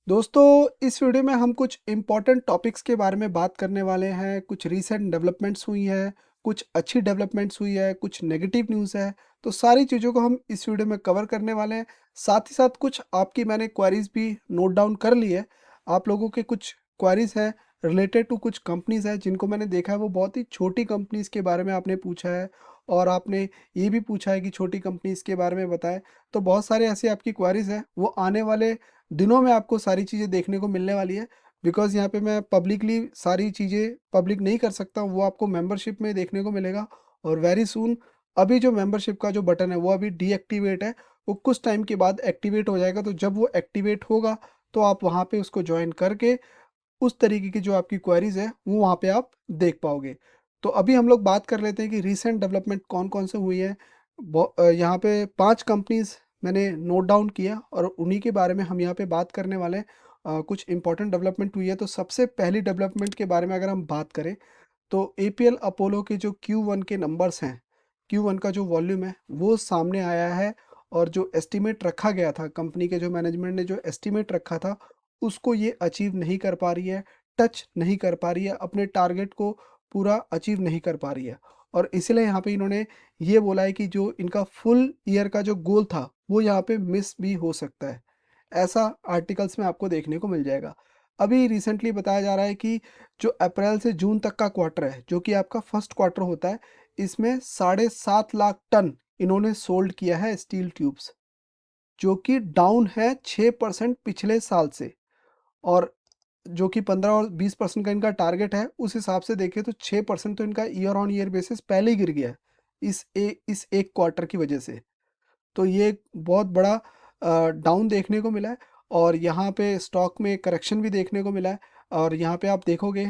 दोस्तों इस वीडियो में हम कुछ इम्पोर्टेंट टॉपिक्स के बारे में बात करने वाले हैं। कुछ रीसेंट डेवलपमेंट्स हुई हैं, कुछ अच्छी डेवलपमेंट्स हुई है, कुछ नेगेटिव न्यूज़ है। तो सारी चीज़ों को हम इस वीडियो में कवर करने वाले हैं। साथ ही साथ कुछ आपकी मैंने क्वेरीज भी नोट डाउन कर ली है। आप लोगों के कुछ क्वेरीज हैं रिलेटेड टू कुछ कंपनीज हैं जिनको मैंने देखा है वो बहुत ही छोटी कंपनीज के बारे में आपने पूछा है, और आपने ये भी पूछा है कि छोटी कंपनीज के बारे में बताएं। तो बहुत सारे ऐसे आपकी क्वेरीज हैं, वो आने वाले दिनों में आपको सारी चीज़ें देखने को मिलने वाली है। बिकॉज़ यहाँ पे मैं पब्लिकली सारी चीज़ें पब्लिक नहीं कर सकता हूँ, वो आपको मेंबरशिप में देखने को मिलेगा। और वेरी सून अभी जो मेंबरशिप का जो बटन है वो अभी डीएक्टिवेट है, वो कुछ टाइम के बाद एक्टिवेट हो जाएगा। तो जब वो एक्टिवेट होगा तो आप वहाँ पे उसको ज्वाइन करके उस तरीके की जो आपकी क्वेरीज है वो वहाँ पे आप देख पाओगे। तो अभी हम लोग बात कर लेते हैं कि रीसेंट डेवलपमेंट कौन कौन से हुई है। यहाँ पे 5 कंपनीज मैंने नोट डाउन किया और उन्हीं के बारे में हम यहाँ पे बात करने वाले हैं। कुछ इंपॉर्टेंट डेवलपमेंट हुई है। तो सबसे पहली डेवलपमेंट के बारे में अगर हम बात करें तो एपीएल अपोलो के जो Q1 के नंबर्स हैं, Q1 का जो वॉल्यूम है वो सामने आया है। और जो एस्टिमेट रखा गया था, कंपनी के जो मैनेजमेंट ने जो एस्टिमेट रखा था उसको ये अचीव नहीं कर पा रही है, टच नहीं कर पा रही है, अपने टारगेट को पूरा अचीव नहीं कर पा रही है। और इसलिए यहाँ पे इन्होंने ये बोला है कि जो इनका फुल ईयर का जो गोल था वो यहाँ पे मिस भी हो सकता है। ऐसा आर्टिकल्स में आपको देखने को मिल जाएगा। अभी रिसेंटली बताया जा रहा है कि जो अप्रैल से जून तक का क्वार्टर है, जो कि आपका फर्स्ट क्वार्टर होता है, इसमें 7.5 लाख टन इन्होंने सोल्ड किया है स्टील ट्यूब्स, जो कि डाउन है 6% पिछले साल से। और जो कि 15 और 20% का इनका टारगेट है, उस हिसाब से देखें तो 6% तो इनका ईयर ऑन ईयर बेसिस पहले ही गिर गया है इस एक क्वार्टर की वजह से। तो ये एक बहुत बड़ा डाउन देखने को मिला है। और यहाँ पे स्टॉक में करेक्शन भी देखने को मिला है। और यहाँ पे आप देखोगे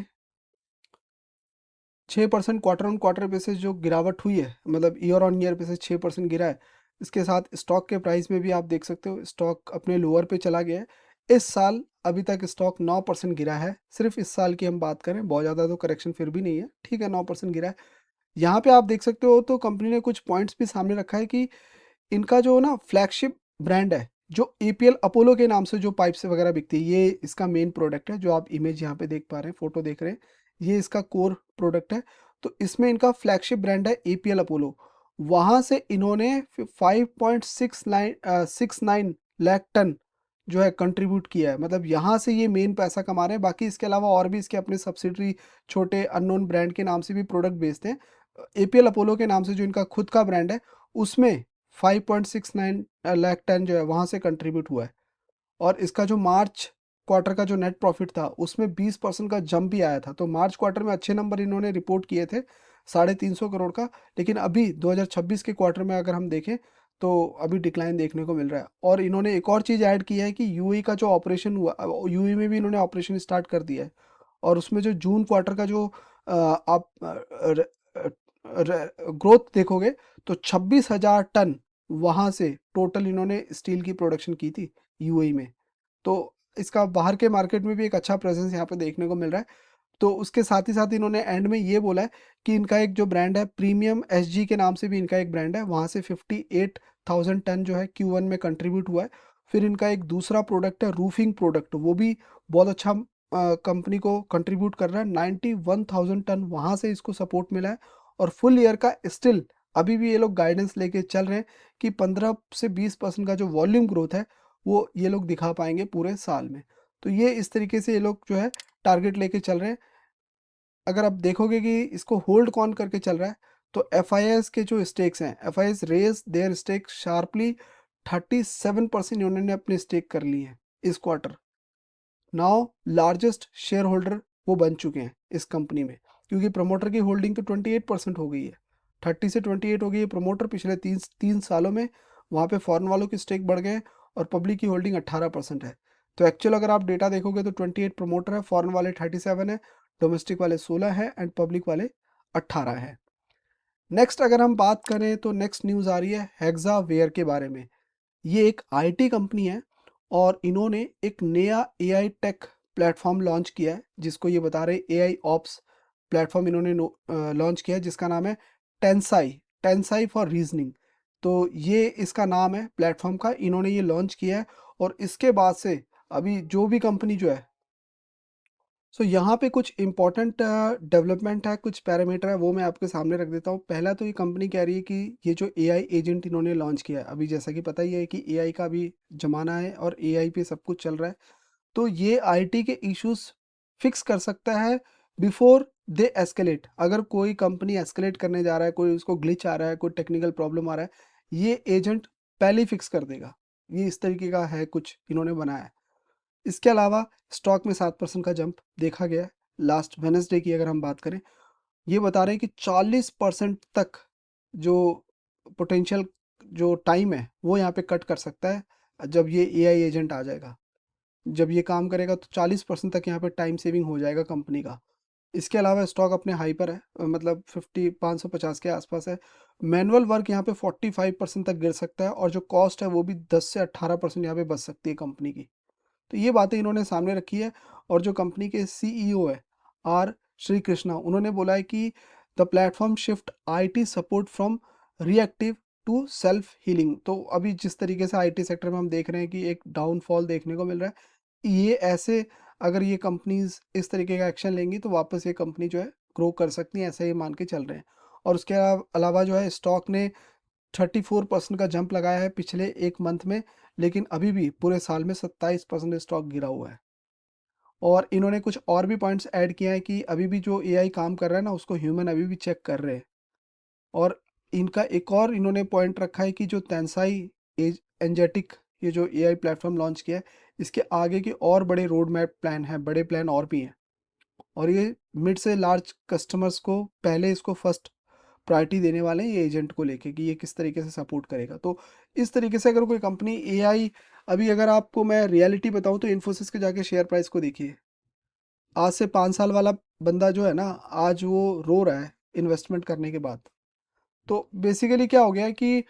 6% क्वार्टर ऑन क्वार्टर बेसिस जो गिरावट हुई है, मतलब ईयर ऑन ईयर बेसिस 6% गिरा है। इसके साथ स्टॉक के प्राइस में भी आप देख सकते हो, स्टॉक अपने लोअर पे चला गया है। इस साल अभी तक स्टॉक 9% गिरा है। सिर्फ इस साल की हम बात करें, बहुत ज़्यादा तो करेक्शन फिर भी नहीं है, ठीक है, 9% गिरा है। यहाँ पे आप देख सकते हो तो कंपनी ने कुछ पॉइंट्स भी सामने रखा है कि इनका जो ना फ्लैगशिप ब्रांड है, जो एपीएल अपोलो के नाम से जो पाइप्स वगैरह बिकती है, ये इसका मेन प्रोडक्ट है। जो आप इमेज यहाँ पे देख पा रहे हैं, फोटो देख रहे हैं, ये इसका कोर प्रोडक्ट है। तो इसमें इनका फ्लैगशिप ब्रांड है एपीएल अपोलो। वहाँ से इन्होंने 5.69 लाख टन जो है कंट्रीब्यूट किया है। मतलब यहाँ से ये मेन पैसा कमा रहे हैं। बाकी इसके अलावा और भी इसके अपने सब्सिडरी छोटे अननोन ब्रांड के नाम से भी प्रोडक्ट बेचते हैं। एपीएल अपोलो के नाम से जो इनका खुद का ब्रांड है, उसमें 5.69 लाख टन जो है वहाँ से कंट्रीब्यूट हुआ है। और इसका जो मार्च क्वार्टर का जो नेट प्रॉफिट था उसमें 20% का जंप भी आया था। तो मार्च क्वार्टर में अच्छे नंबर इन्होंने रिपोर्ट किए थे, 350 करोड़ का। लेकिन अभी 2026 के क्वार्टर में अगर हम देखें तो अभी डिक्लाइन देखने को मिल रहा है। और इन्होंने एक और चीज़ ऐड की है कि यूएई का जो ऑपरेशन हुआ, यूएई में भी इन्होंने ऑपरेशन स्टार्ट कर दिया है। और उसमें जो जून क्वार्टर का जो आप ग्रोथ देखोगे तो 26,000 टन वहाँ से टोटल इन्होंने स्टील की प्रोडक्शन की थी यूएई में। तो इसका बाहर के मार्केट में भी एक अच्छा प्रेजेंस यहाँ पे देखने को मिल रहा है। तो उसके साथ ही साथ इन्होंने एंड में ये बोला है कि इनका एक जो ब्रांड है प्रीमियम एसजी के नाम से भी इनका एक ब्रांड है, वहाँ से 58,000 टन जो है Q1 में कंट्रीब्यूट हुआ है। फिर इनका एक दूसरा प्रोडक्ट है रूफिंग प्रोडक्ट, वो भी बहुत अच्छा कंपनी को कंट्रीब्यूट कर रहा है, 91,000 टन वहाँ से इसको सपोर्ट मिला है। और फुल ईयर का स्टिल अभी भी ये लोग गाइडेंस लेके चल रहे हैं कि 15 से 20% का जो वॉल्यूम ग्रोथ है वो ये लोग दिखा पाएंगे पूरे साल में। तो ये इस तरीके से ये लोग जो है टारगेट लेके चल रहे हैं। अगर आप देखोगे कि इसको होल्ड कौन करके चल रहा है, तो एफ के जो स्टेक्स हैं, F I S raise their stake sharply, 37% उन्होंने अपने स्टेक कर ली है इस quarter. Now largest shareholder वो बन चुके हैं इस कंपनी में, क्योंकि प्रमोटर की होल्डिंग तो 28% हो गई है। 30 से 28 हो गई है प्रमोटर पिछले तीन तीन सालों में। वहाँ पे फॉरेन वालों की स्टेक बढ़ गए और पब्लिक की होल्डिंग 18% है। तो एक्चुअल अगर आप डेटा देखोगे तो 28 प्रमोटर है, फॉरेन वाले 37 है, डोमेस्टिक वाले 16 है एंड पब्लिक वाले 18 है। नेक्स्ट अगर हम बात करें तो नेक्स्ट न्यूज़ आ रही है हेक्सा वेयर के बारे में। ये एक आईटी कंपनी है और इन्होंने एक नया एआई टेक प्लेटफॉर्म लॉन्च किया है, जिसको ये बता रहे एआई ऑप्स प्लेटफॉर्म इन्होंने लॉन्च किया है, जिसका नाम है टेंसाई, टेंसाई फॉर रीजनिंग। तो ये इसका नाम है प्लेटफॉर्म का, इन्होंने ये लॉन्च किया है। और इसके बाद से अभी जो भी कंपनी जो है, सो यहाँ पे कुछ इंपॉर्टेंट डेवलपमेंट है, कुछ पैरामीटर है, वो मैं आपके सामने रख देता हूँ। पहला तो ये कंपनी कह रही है कि ये जो एआई एजेंट इन्होंने लॉन्च किया है, अभी जैसा कि पता ही है कि एआई का भी ज़माना है और एआई पे सब कुछ चल रहा है, तो ये आईटी के इश्यूज फिक्स कर सकता है बिफोर दे एस्केलेट। अगर कोई कंपनी एस्केलेट करने जा रहा है, कोई उसको ग्लिच आ रहा है, कोई टेक्निकल प्रॉब्लम आ रहा है, ये एजेंट पहले ही फिक्स कर देगा। ये इस तरीके का है, कुछ इन्होंने बनाया है। इसके अलावा स्टॉक में 7% का जंप देखा गया है लास्ट वेनसडे की अगर हम बात करें। ये बता रहे हैं कि 40% तक जो पोटेंशियल जो टाइम है वो यहाँ पे कट कर सकता है जब ये एआई एजेंट आ जाएगा। जब ये काम करेगा तो 40% तक यहाँ पे टाइम सेविंग हो जाएगा कंपनी का। इसके अलावा स्टॉक अपने हाई पर है, मतलब 550 के आसपास है। मैनुअल वर्क यहाँ पे 45% तक गिर सकता है और जो कॉस्ट है वो भी 10 से 18% यहाँ पे बच सकती है कंपनी की। तो ये बातें इन्होंने सामने रखी है। और जो कंपनी के सीईओ है आर श्री कृष्णा, उन्होंने बोला है कि the platform shift IT support from reactive to self healing. तो अभी जिस तरीके से आईटी सेक्टर में हम देख रहे हैं कि एक डाउनफॉल देखने को मिल रहा है, ये ऐसे अगर ये कंपनीज इस तरीके का एक्शन लेंगी तो वापस ये कंपनी जो है ग्रो कर सकती है, ऐसा ये मान के चल रहे हैं। और उसके अलावा जो है स्टॉक ने 34% का जंप लगाया है पिछले एक मंथ में, लेकिन अभी भी पूरे साल में 27% स्टॉक गिरा हुआ है। और इन्होंने कुछ और भी पॉइंट्स ऐड किया है कि अभी भी जो एआई काम कर रहा है ना, उसको ह्यूमन अभी भी चेक कर रहे हैं। और इनका एक और इन्होंने पॉइंट रखा है कि जो तेंसाई एज एंजेटिक ये जो एआई प्लेटफॉर्म लॉन्च किया है, इसके आगे के और बड़े रोड मैप प्लान हैं, बड़े प्लान और भी हैं। और ये मिड से लार्ज कस्टमर्स को पहले इसको फर्स्ट प्रायोरिटी देने वाले हैं ये एजेंट को लेके कि ये किस तरीके से सपोर्ट करेगा। तो इस तरीके से अगर कोई कंपनी एआई, अभी अगर आपको मैं रियलिटी बताऊं तो इन्फोसिस के जाके शेयर प्राइस को देखिए। आज से 5 साल वाला बंदा जो है ना, आज वो रो रहा है इन्वेस्टमेंट करने के बाद। तो बेसिकली क्या हो गया है कि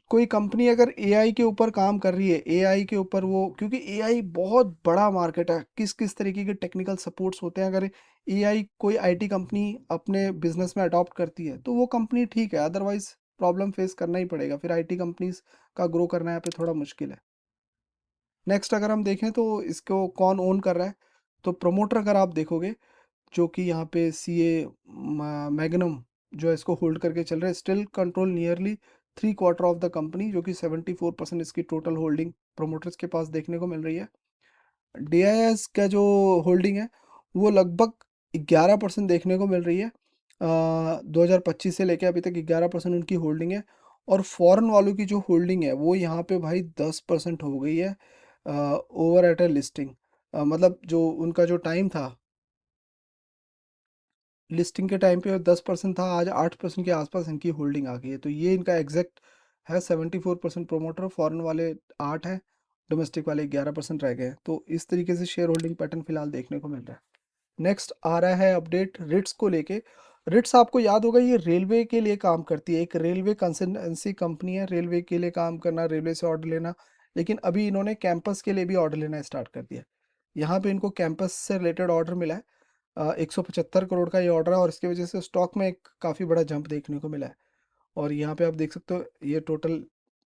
कोई कंपनी अगर एआई के ऊपर काम कर रही है, एआई के ऊपर वो, क्योंकि एआई बहुत बड़ा मार्केट है, किस किस तरीके के टेक्निकल सपोर्ट्स होते हैं। अगर एआई कोई आईटी कंपनी अपने बिजनेस में अडॉप्ट करती है तो वो कंपनी ठीक है, अदरवाइज प्रॉब्लम फेस करना ही पड़ेगा, फिर आईटी कंपनीज का ग्रो करना यहाँ पे थोड़ा मुश्किल है। नेक्स्ट अगर हम देखें तो इसको कौन ओन कर रहा है, तो प्रमोटर अगर आप देखोगे, जो कि यहाँ पे सी ए मैग्नम जो है इसको होल्ड करके चल रहे हैं, still control nearly 3/4 of the company, जो कि 74% इसकी टोटल होल्डिंग प्रोमोटर्स के पास देखने को मिल रही है। डीआईएस का जो होल्डिंग है वो लगभग 11% देखने को मिल रही है। 2025 से लेके अभी तक 11% उनकी होल्डिंग है। और फॉरेन वालों की जो होल्डिंग है वो यहाँ पे भाई 10% हो गई है ओवर एट ए लिस्टिंग। मतलब जो उनका जो टाइम था लिस्टिंग के टाइम पे 10% था, आज 8% के आसपास इनकी होल्डिंग आ गई है। तो ये इनका एग्जैक्ट है। 74% प्रोमोटर, फॉरेन वाले 8 हैं, डोमेस्टिक वाले 11% रह गए हैं। तो इस तरीके से शेयर होल्डिंग पैटर्न फिलहाल देखने को मिल रहा है। नेक्स्ट आ रहा है अपडेट रिट्स को लेके। रिट्स आपको याद होगा ये रेलवे के लिए काम करती है, एक रेलवे कंसल्टेंसी कंपनी है, रेलवे के लिए काम करना, रेलवे से ऑर्डर लेना। लेकिन अभी इन्होंने कैंपस के लिए भी ऑर्डर लेना स्टार्ट कर दिया। यहाँ पे इनको कैंपस से रिलेटेड ऑर्डर मिला है। 175 करोड़ का ये ऑर्डर है और इसकी वजह से स्टॉक में एक काफ़ी बड़ा जंप देखने को मिला है। और यहाँ पे आप देख सकते हो ये टोटल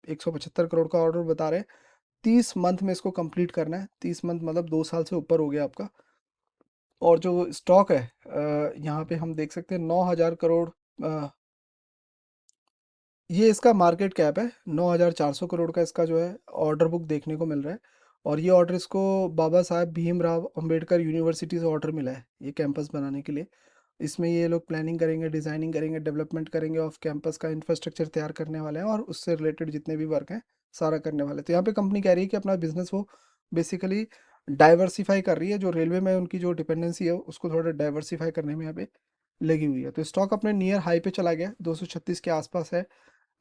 175 करोड़ का ऑर्डर बता रहे हैं। 30 मंथ में इसको कंप्लीट करना है। 30 मंथ मतलब 2 साल से ऊपर हो गया आपका। और जो स्टॉक है यहाँ पे हम देख सकते हैं 9,000 करोड़। अ, ये इसका मार्केट कैप है, 9,400 करोड़ का इसका जो है ऑर्डर बुक देखने को मिल रहा है। और ये ऑर्डर इसको बाबा साहब भीमराव अंबेडकर यूनिवर्सिटी से ऑर्डर मिला है ये कैंपस बनाने के लिए। इसमें ये लोग प्लानिंग करेंगे, डिज़ाइनिंग करेंगे, डेवलपमेंट करेंगे, ऑफ कैंपस का इंफ्रास्ट्रक्चर तैयार करने वाले हैं और उससे रिलेटेड जितने भी वर्क हैं सारा करने वाले हैं। तो यहाँ पे कंपनी कह रही है कि अपना बिजनेस वो बेसिकली डाइवर्सिफाई कर रही है, जो रेलवे में उनकी जो डिपेंडेंसी है उसको थोड़ा डाइवर्सिफाई करने में यहाँ पे लगी हुई है। तो स्टॉक अपने नियर हाई पे चला गया, 236 के आसपास है,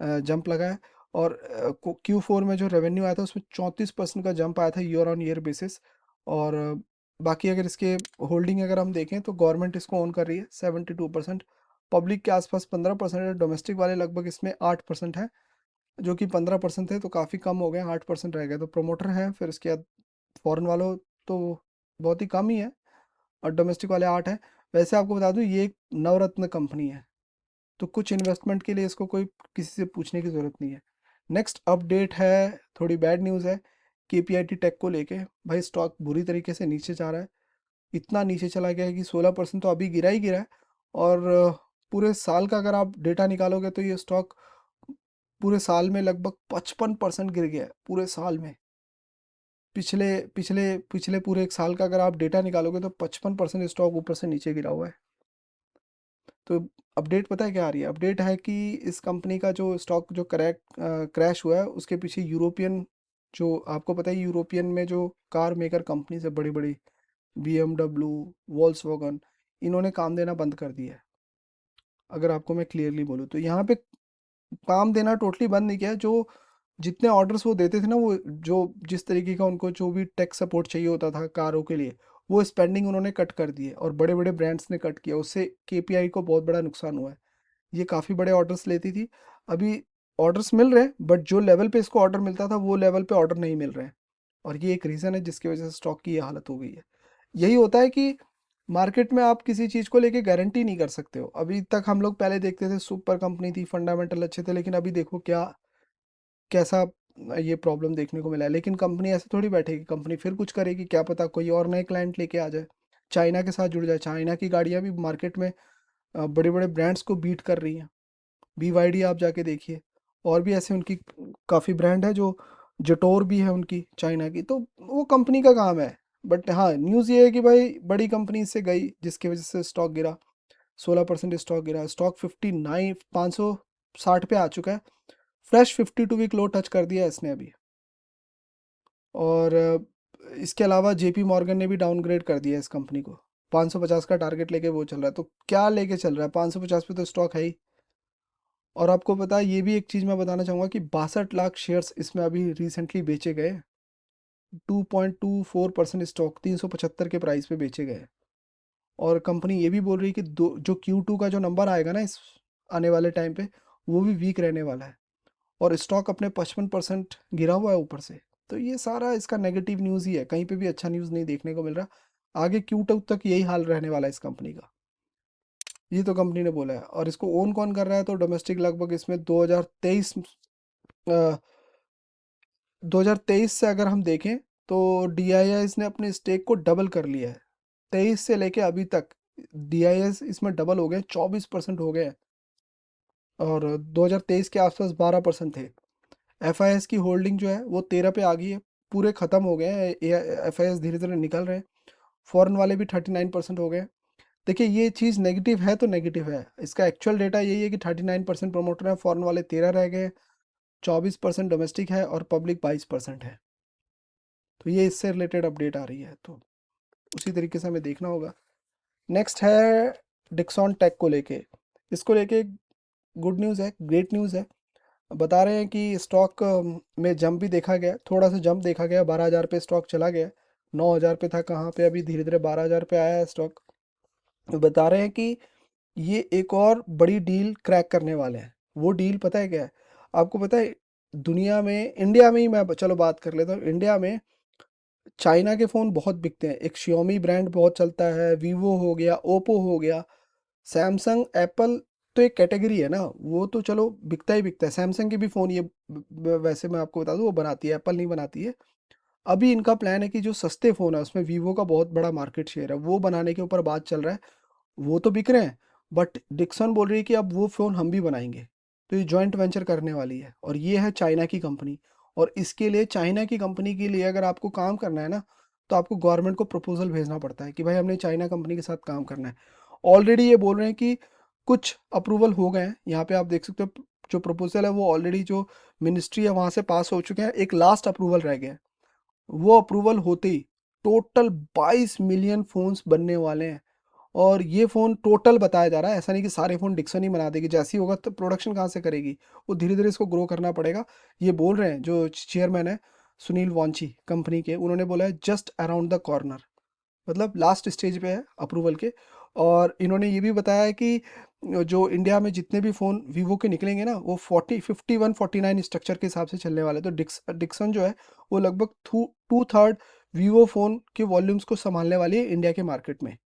जंप लगा है। और Q4 में जो रेवेन्यू आया था उसमें 34% का जंप आया था ईयर ऑन ईयर बेसिस। और बाकी अगर इसके होल्डिंग अगर हम देखें तो गवर्नमेंट इसको ओन कर रही है 72%, पब्लिक के आसपास 15% है, डोमेस्टिक वाले लगभग इसमें 8% है, जो कि 15% थे तो काफ़ी कम हो गए, 8% रह गए। तो प्रोमोटर हैं, फिर इसके बाद फॉरेन वालों तो बहुत ही कम ही है, और डोमेस्टिक वाले 8 हैं। वैसे आपको बता दूं ये एक नवरत्न कंपनी है, तो कुछ इन्वेस्टमेंट के लिए इसको कोई किसी से पूछने की ज़रूरत नहीं है। नेक्स्ट अपडेट है, थोड़ी बैड न्यूज़ है केपीआईटी टेक को लेके भाई स्टॉक बुरी तरीके से नीचे जा रहा है। इतना नीचे चला गया है कि 16% तो अभी गिरा ही गिरा है। और पूरे साल का अगर आप डेटा निकालोगे तो ये स्टॉक पूरे साल में लगभग 55% गिर गया है पूरे साल में। पिछले पिछले पिछले पूरे एक साल का अगर आप डेटा निकालोगे तो 55% स्टॉक ऊपर से नीचे गिरा हुआ है। तो अपडेट पता है क्या आ रही है? अपडेट है कि इस कंपनी का जो स्टॉक जो क्रैश हुआ है उसके पीछे यूरोपियन, जो आपको पता है यूरोपियन में जो कार मेकर कंपनीज है बड़ी बड़ी, BMW, वॉल्क्सवैगन, इन्होंने काम देना बंद कर दिया है। अगर आपको मैं क्लियरली बोलूँ तो यहाँ पे काम देना टोटली बंद नहीं किया है। जो जितने ऑर्डर्स वो देते थे ना, वो जो जिस तरीके का उनको जो भी टेक सपोर्ट चाहिए होता था कारों के लिए, वो स्पेंडिंग उन्होंने कट कर दी है और बड़े बड़े ब्रांड्स ने कट किया। उससे केपीआई को बहुत बड़ा नुकसान हुआ है। ये काफ़ी बड़े ऑर्डर्स लेती थी। अभी ऑर्डर्स मिल रहे हैं बट जो लेवल पे इसको ऑर्डर मिलता था वो लेवल पे ऑर्डर नहीं मिल रहे हैं। और ये एक रीज़न है जिसकी वजह से स्टॉक की ये हालत हो गई है। यही होता है कि मार्केट में आप किसी चीज़ को लेके गारंटी नहीं कर सकते हो। अभी तक हम लोग पहले देखते थे सुपर कंपनी थी, फंडामेंटल अच्छे थे, लेकिन अभी देखो क्या कैसा ये प्रॉब्लम देखने को मिला है। लेकिन कंपनी ऐसे थोड़ी बैठेगी, कंपनी फिर कुछ करेगी, क्या पता कोई और नए क्लाइंट लेके आ जाए, चाइना के साथ जुड़ जाए। चाइना की गाड़ियाँ भी मार्केट में बड़े बड़े ब्रांड्स को बीट कर रही हैं। BYD आप जाके देखिए, और भी ऐसे उनकी काफ़ी ब्रांड है, जो जटोर भी है उनकी चाइना की। तो वो कंपनी का काम है। बट हाँ, न्यूज़ ये है कि भाई बड़ी कंपनी से गई जिसकी वजह से स्टॉक गिरा, 16% स्टॉक गिरा। स्टॉक 59 560 पे आ चुका है। फ्रेश 52 वीक लो टच कर दिया है इसने अभी। और इसके अलावा JP मॉर्गन ने भी डाउनग्रेड कर दिया है इस कंपनी को। 550 का टारगेट लेके वो चल रहा है। तो क्या लेके चल रहा है? 550 पे तो स्टॉक है ही। और आपको पता है, ये भी एक चीज़ मैं बताना चाहूँगा कि 62 लाख शेयर्स इसमें अभी रिसेंटली बेचे गए। 2.24% स्टॉक 375 के प्राइस पे बेचे गए। और कंपनी ये भी बोल रही है कि जो Q2 का जो नंबर आएगा ना इस आने वाले टाइम पे, वो भी वीक रहने वाला है। और स्टॉक अपने 55% गिरा हुआ है ऊपर से। तो ये सारा इसका नेगेटिव न्यूज़ ही है, कहीं पे भी अच्छा न्यूज़ नहीं देखने को मिल रहा। आगे Q2 तक यही हाल रहने वाला है इस कंपनी का। ये तो कंपनी ने बोला है। और इसको ओन कौन कर रहा है? तो डोमेस्टिक लगभग इसमें 2023 से अगर हम देखें तो DIS ने अपने स्टेक को डबल कर लिया है। 23 से लेके अभी तक DIS इसमें डबल हो गए, 24% हो गए। और 2023 के आसपास 12% थे। FIS की होल्डिंग जो है वो 13 पे आ गई है। पूरे ख़त्म हो गए हैं FIS, धीरे धीरे निकल रहे हैं। फॉरेन वाले भी 39% हो गए। देखिए, ये चीज़ नेगेटिव है तो नेगेटिव है। इसका एक्चुअल डेटा यही है कि 39% प्रमोटर है, फॉरेन वाले 13 रह गए, 24% डोमेस्टिक है और पब्लिक 22% है। तो ये इससे रिलेटेड अपडेट आ रही है, तो उसी तरीके से हमें देखना होगा। नेक्स्ट है डिक्सॉन टेक को लेके। इसको लेके गुड न्यूज़ है, ग्रेट न्यूज़ है। बता रहे हैं कि स्टॉक में जंप भी देखा गया, थोड़ा सा जंप देखा गया, 12,000 पे स्टॉक चला गया। 9,000 पे था, कहाँ पे, अभी धीरे धीरे 12,000 पे आया है स्टॉक। बता रहे हैं कि ये एक और बड़ी डील क्रैक करने वाले हैं। वो डील पता है क्या है? आपको पता है, दुनिया में, इंडिया में ही मैं चलो बात कर लेता हूँ। इंडिया में चाइना के फ़ोन बहुत बिकते हैं। एक Xiaomi ब्रांड बहुत चलता है, वीवो हो गया, ओप्पो हो गया, सैमसंग, एप्पल। तो एक कैटेगरी है ना, वो तो चलो बिकता ही बिकता है। सैमसंग के भी फ़ोन ये वैसे मैं आपको बता दूं वो बनाती है, एप्पल नहीं बनाती है। अभी इनका प्लान है कि जो सस्ते फ़ोन है उसमें वीवो का बहुत बड़ा मार्केट शेयर है, वो बनाने के ऊपर बात चल रहा है। वो तो बिक रहे हैं, बट डिक्सन बोल रही है कि अब वो फ़ोन हम भी बनाएंगे। तो ये जॉइंट वेंचर करने वाली है, और ये है चाइना की कंपनी। और इसके लिए चाइना की कंपनी के लिए अगर आपको काम करना है ना, तो आपको गवर्नमेंट को प्रपोजल भेजना पड़ता है कि भाई हमने चाइना कंपनी के साथ काम करना है। ऑलरेडी ये बोल रहे हैं कि कुछ अप्रूवल हो गए हैं। यहाँ पे आप देख सकते हो, जो प्रपोजल है वो ऑलरेडी जो मिनिस्ट्री है वहाँ से पास हो चुके हैं। एक लास्ट अप्रूवल रह गया है। वो अप्रूवल होते ही टोटल 22 मिलियन फ़ोन्स बनने वाले हैं। और ये फ़ोन टोटल बताया जा रहा है, ऐसा नहीं कि सारे फ़ोन डिक्सन ही बना देगी। जैसे ही होगा तो प्रोडक्शन कहाँ से करेगी? वो धीरे धीरे इसको ग्रो करना पड़ेगा। ये बोल रहे हैं जो चेयरमैन है सुनील वांची कंपनी के, उन्होंने बोला है जस्ट अराउंड द कॉर्नर, मतलब लास्ट स्टेज पे है अप्रूवल के। और इन्होंने ये भी बताया है कि जो इंडिया में जितने भी फ़ोन वीवो के निकलेंगे ना, वो 51-49 स्ट्रक्चर के हिसाब से चलने वाले हैं। तो डिक्सन जो है वो लगभग 2/3 वीवो फ़ोन के वॉल्यूम्स को संभालने वाली है इंडिया के मार्केट में।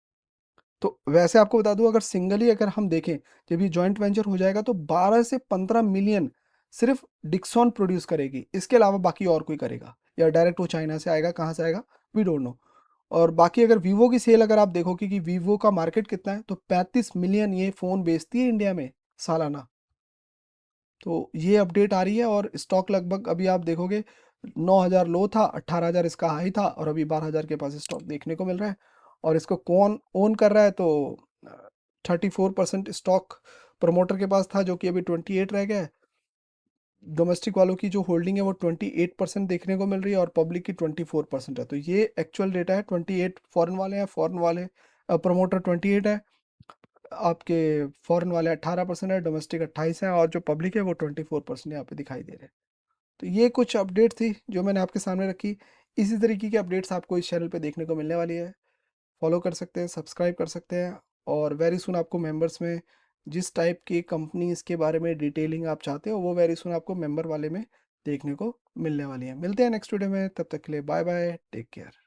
तो वैसे आपको बता दूं, अगर सिंगली अगर हम देखें, जब ये जॉइंट वेंचर हो जाएगा तो 12 से 15 मिलियन सिर्फ डिक्सॉन प्रोड्यूस करेगी। इसके अलावा बाकी और कोई करेगा। या डायरेक्ट वो चाइना से आएगा, कहाँ से आएगा, वी डोंट नो। और बाकी अगर वीवो की सेल अगर आप देखोगे कि वीवो का मार्केट कितना है, तो 35 मिलियन ये फ़ोन बेचती है इंडिया में सालाना। तो ये अपडेट आ रही है और स्टॉक लगभग अभी आप देखोगे 9,000 लो था, 18,000 इसका हाई था और अभी 12,000 के पास स्टॉक देखने को मिल रहा है। और इसको कौन ओन कर रहा है, तो 34% स्टॉक प्रमोटर के पास था, जो कि अभी 28 रह गया है। डोमेस्टिक वालों की जो होल्डिंग है वो 28% देखने को मिल रही है और पब्लिक की 24% है। तो ये एक्चुअल डेटा है, 28 फॉरेन वाले हैं, फॉरेन वाले प्रमोटर 28 है, आपके फॉरेन वाले 18% है, डोमेस्टिक 28 है और जो पब्लिक है वो 24% यहाँ पे दिखाई दे रहे हैं। तो ये कुछ अपडेट थी जो मैंने आपके सामने रखी। इसी तरीके की अपडेट्स आपको इस चैनल पे देखने को मिलने वाली है। फॉलो कर सकते हैं, सब्सक्राइब कर सकते हैं और वेरी सुन आपको मेंबर्स में जिस टाइप की कंपनीज के बारे में डिटेलिंग आप चाहते हो वो वेरी सुन आपको मेंबर वाले में देखने को मिलने वाली है। मिलते हैं नेक्स्ट वीडियो में, तब तक के लिए बाय बाय, टेक केयर।